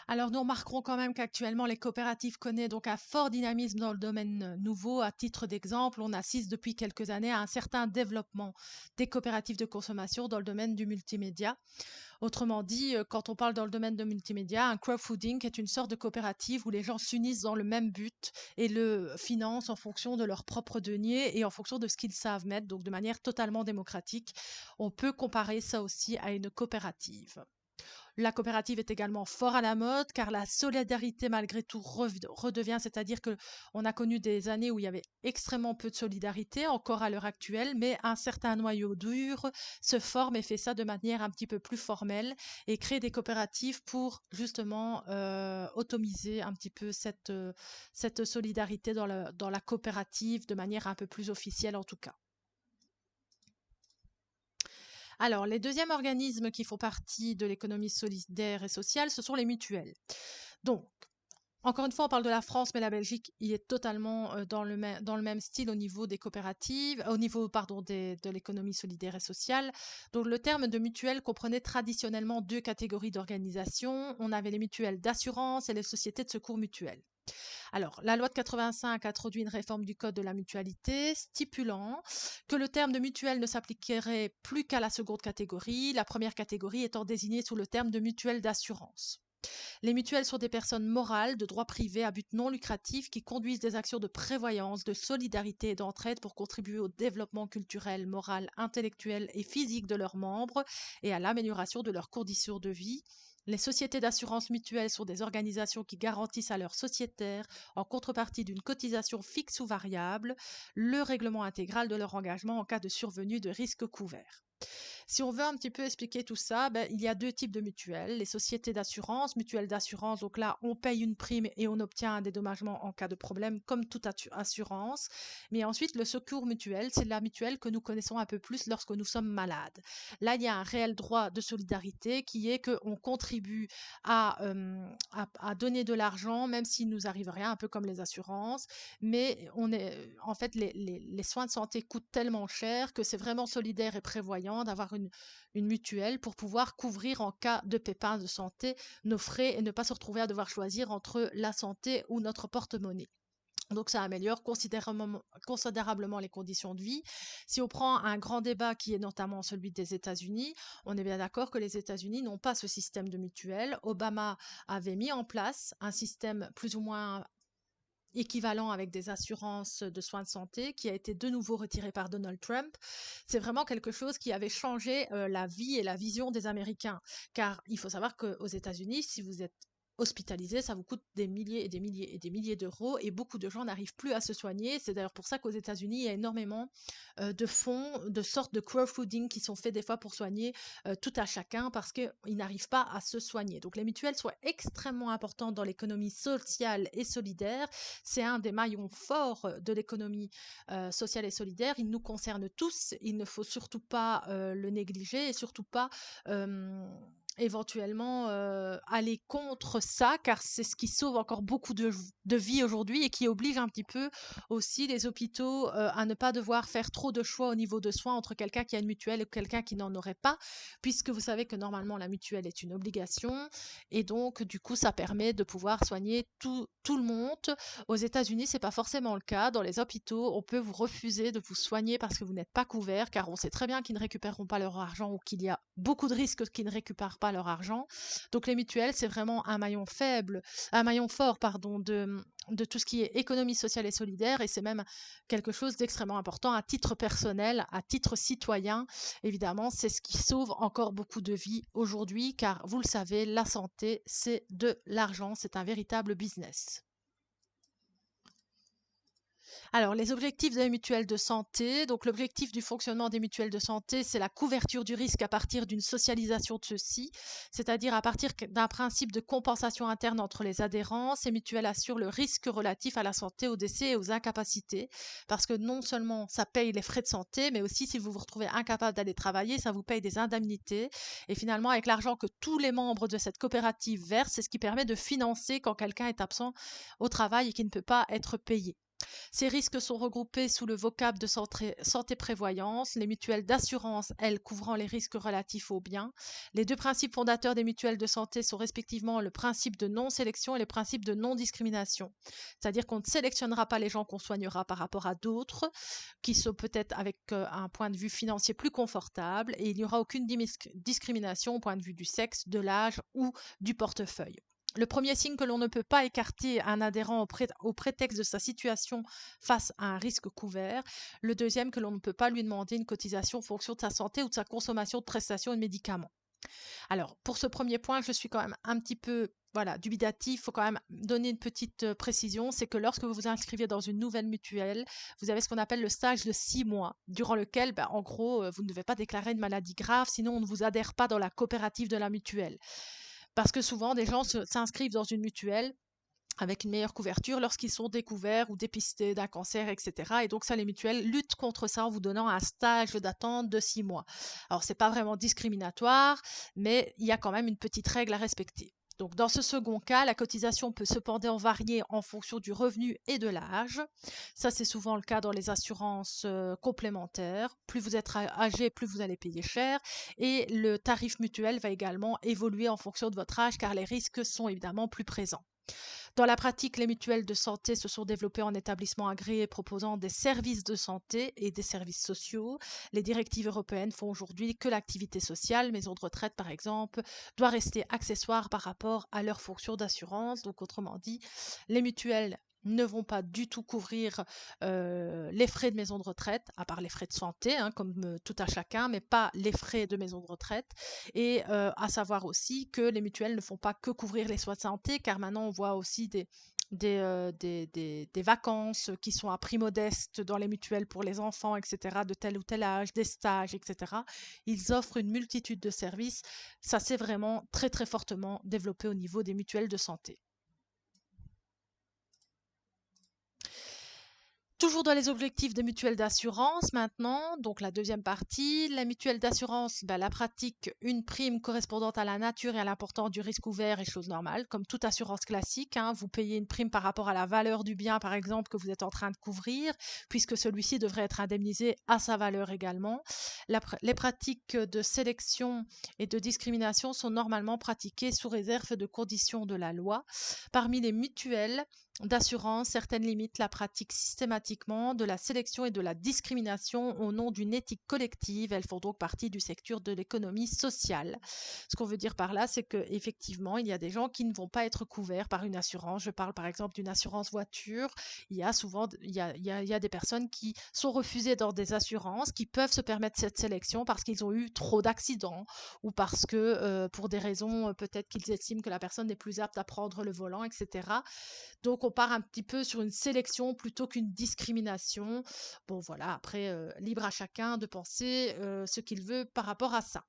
Alors, nous remarquerons quand même qu'actuellement, les coopératives connaissent donc un fort dynamisme dans le domaine nouveau. À titre d'exemple, on assiste depuis quelques années à un certain développement des coopératives de consommation dans le domaine du multimédia. Autrement dit, quand on parle dans le domaine de multimédia, un crowdfunding est une sorte de coopérative où les gens s'unissent dans le même but et le financent en fonction de leurs propres deniers et en fonction de ce qu'ils savent mettre, donc de manière totalement démocratique. On peut comparer ça aussi à une coopérative. La coopérative est également fort à la mode car la solidarité malgré tout redevient, c'est-à-dire que on a connu des années où il y avait extrêmement peu de solidarité, encore à l'heure actuelle, mais un certain noyau dur se forme et fait ça de manière un petit peu plus formelle et crée des coopératives pour justement automiser un petit peu cette solidarité dans la coopérative de manière un peu plus officielle en tout cas. Alors, les deuxièmes organismes qui font partie de l'économie solidaire et sociale, ce sont les mutuelles. Donc, encore une fois, on parle de la France, mais la Belgique y est totalement dans le même style au niveau des coopératives, au niveau, pardon, de l'économie solidaire et sociale. Donc, le terme de mutuelle comprenait traditionnellement deux catégories d'organisations. On avait les mutuelles d'assurance et les sociétés de secours mutuels. Alors, la loi de 85 a introduit une réforme du code de la mutualité stipulant que le terme de mutuelle ne s'appliquerait plus qu'à la seconde catégorie, la première catégorie étant désignée sous le terme de mutuelle d'assurance. Les mutuelles sont des personnes morales de droit privé à but non lucratif qui conduisent des actions de prévoyance, de solidarité et d'entraide pour contribuer au développement culturel, moral, intellectuel et physique de leurs membres et à l'amélioration de leurs conditions de vie. Les sociétés d'assurance mutuelle sont des organisations qui garantissent à leurs sociétaires, en contrepartie d'une cotisation fixe ou variable, le règlement intégral de leur engagement en cas de survenue de risques couverts. Si on veut un petit peu expliquer tout ça, ben, il y a deux types de mutuelles. Les sociétés d'assurance, mutuelles d'assurance, donc là, on paye une prime et on obtient un dédommagement en cas de problème, comme toute assurance. Mais ensuite, le secours mutuel, c'est la mutuelle que nous connaissons un peu plus lorsque nous sommes malades. Là, il y a un réel droit de solidarité qui est qu'on contribue à donner de l'argent, même s'il nous arrive rien, un peu comme les assurances. Mais en fait, les soins de santé coûtent tellement cher que c'est vraiment solidaire et prévoyant d'avoir une mutuelle pour pouvoir couvrir en cas de pépins de santé nos frais et ne pas se retrouver à devoir choisir entre la santé ou notre porte-monnaie. Donc ça améliore considérablement les conditions de vie. Si on prend un grand débat qui est notamment celui des États-Unis, on est bien d'accord que les États-Unis n'ont pas ce système de mutuelle. Obama avait mis en place un système plus ou moins équivalent avec des assurances de soins de santé qui a été de nouveau retiré par Donald Trump. C'est vraiment quelque chose qui avait changé la vie et la vision des Américains. Car il faut savoir qu'aux États-Unis, si vous êtes hospitalisé, ça vous coûte des milliers et des milliers et des milliers d'euros et beaucoup de gens n'arrivent plus à se soigner. C'est d'ailleurs pour ça qu'aux États-Unis, il y a énormément de fonds, de sortes de crowdfunding qui sont faits des fois pour soigner tout à chacun parce qu'ils n'arrivent pas à se soigner. Donc les mutuelles sont extrêmement importantes dans l'économie sociale et solidaire. C'est un des maillons forts de l'économie sociale et solidaire. Il nous concerne tous. Il ne faut surtout pas le négliger et surtout pas éventuellement aller contre ça, car c'est ce qui sauve encore beaucoup de vies aujourd'hui et qui oblige un petit peu aussi les hôpitaux à ne pas devoir faire trop de choix au niveau de soins entre quelqu'un qui a une mutuelle et quelqu'un qui n'en aurait pas, puisque vous savez que normalement la mutuelle est une obligation et donc du coup ça permet de pouvoir soigner tout le monde. Aux États-Unis, c'est pas forcément le cas. Dans les hôpitaux, on peut vous refuser de vous soigner parce que vous n'êtes pas couvert, car on sait très bien qu'ils ne récupéreront pas leur argent ou qu'il y a beaucoup de risques qu'ils ne récupèrent pas leur argent. Donc les mutuelles, c'est vraiment un maillon faible, un maillon fort, pardon, de tout ce qui est économie sociale et solidaire, et c'est même quelque chose d'extrêmement important à titre personnel, à titre citoyen. Évidemment, c'est ce qui sauve encore beaucoup de vies aujourd'hui, car vous le savez, la santé, c'est de l'argent, c'est un véritable business. Alors, les objectifs des mutuelles de santé. Donc, l'objectif du fonctionnement des mutuelles de santé, c'est la couverture du risque à partir d'une socialisation de ceux-ci, c'est-à-dire à partir d'un principe de compensation interne entre les adhérents. Ces mutuelles assurent le risque relatif à la santé, au décès et aux incapacités, parce que non seulement ça paye les frais de santé, mais aussi si vous vous retrouvez incapable d'aller travailler, ça vous paye des indemnités. Et finalement, avec l'argent que tous les membres de cette coopérative versent, c'est ce qui permet de financer quand quelqu'un est absent au travail et qui ne peut pas être payé. Ces risques sont regroupés sous le vocable de santé-prévoyance, les mutuelles d'assurance, elles, couvrant les risques relatifs aux biens. Les deux principes fondateurs des mutuelles de santé sont respectivement le principe de non-sélection et le principe de non-discrimination. C'est-à-dire qu'on ne sélectionnera pas les gens qu'on soignera par rapport à d'autres qui sont peut-être avec un point de vue financier plus confortable et il n'y aura aucune discrimination au point de vue du sexe, de l'âge ou du portefeuille. Le premier signe que l'on ne peut pas écarter un adhérent au prétexte de sa situation face à un risque couvert. Le deuxième, que l'on ne peut pas lui demander une cotisation en fonction de sa santé ou de sa consommation de prestations et de médicaments. Alors, pour ce premier point, je suis quand même un petit peu dubitatif. Il faut quand même donner une petite précision. C'est que lorsque vous vous inscrivez dans une nouvelle mutuelle, vous avez ce qu'on appelle le stage de 6 mois, durant lequel, en gros, vous ne devez pas déclarer une maladie grave, sinon on ne vous adhère pas dans la coopérative de la mutuelle. Parce que souvent, des gens s'inscrivent dans une mutuelle avec une meilleure couverture lorsqu'ils sont découverts ou dépistés d'un cancer, etc. Et donc ça, les mutuelles luttent contre ça en vous donnant un stage d'attente de 6 mois. Alors, c'est pas vraiment discriminatoire, mais il y a quand même une petite règle à respecter. Donc, dans ce second cas, la cotisation peut cependant varier en fonction du revenu et de l'âge. Ça, c'est souvent le cas dans les assurances complémentaires. Plus vous êtes âgé, plus vous allez payer cher. Et le tarif mutuel va également évoluer en fonction de votre âge, car les risques sont évidemment plus présents. Dans la pratique, les mutuelles de santé se sont développées en établissements agréés proposant des services de santé et des services sociaux. Les directives européennes font aujourd'hui que l'activité sociale, maison de retraite par exemple, doit rester accessoire par rapport à leur fonction d'assurance. Donc autrement dit, les mutuelles ne vont pas du tout couvrir les frais de maison de retraite, à part les frais de santé, hein, comme tout à chacun, mais pas les frais de maison de retraite. Et à savoir aussi que les mutuelles ne font pas que couvrir les soins de santé, car maintenant on voit aussi des vacances qui sont à prix modeste dans les mutuelles pour les enfants, etc., de tel ou tel âge, des stages, etc. Ils offrent une multitude de services. Ça s'est vraiment très très fortement développé au niveau des mutuelles de santé. Toujours dans les objectifs des mutuelles d'assurance maintenant, donc la deuxième partie, la mutuelle d'assurance, la pratique une prime correspondant à la nature et à l'importance du risque couvert est chose normale, comme toute assurance classique, hein, vous payez une prime par rapport à la valeur du bien, par exemple, que vous êtes en train de couvrir, puisque celui-ci devrait être indemnisé à sa valeur également. Les pratiques de sélection et de discrimination sont normalement pratiquées sous réserve de conditions de la loi. Parmi les mutuelles d'assurance, certaines limitent la pratique systématiquement de la sélection et de la discrimination au nom d'une éthique collective. Elles font donc partie du secteur de l'économie sociale. Ce qu'on veut dire par là, c'est qu'effectivement, il y a des gens qui ne vont pas être couverts par une assurance. Je parle par exemple d'une assurance voiture. Il y a souvent des personnes qui sont refusées dans des assurances, qui peuvent se permettre cette sélection parce qu'ils ont eu trop d'accidents ou parce que pour des raisons peut-être qu'ils estiment que la personne n'est plus apte à prendre le volant, etc. Donc on part un petit peu sur une sélection plutôt qu'une discrimination. Bon voilà, après, libre à chacun de penser ce qu'il veut par rapport à ça.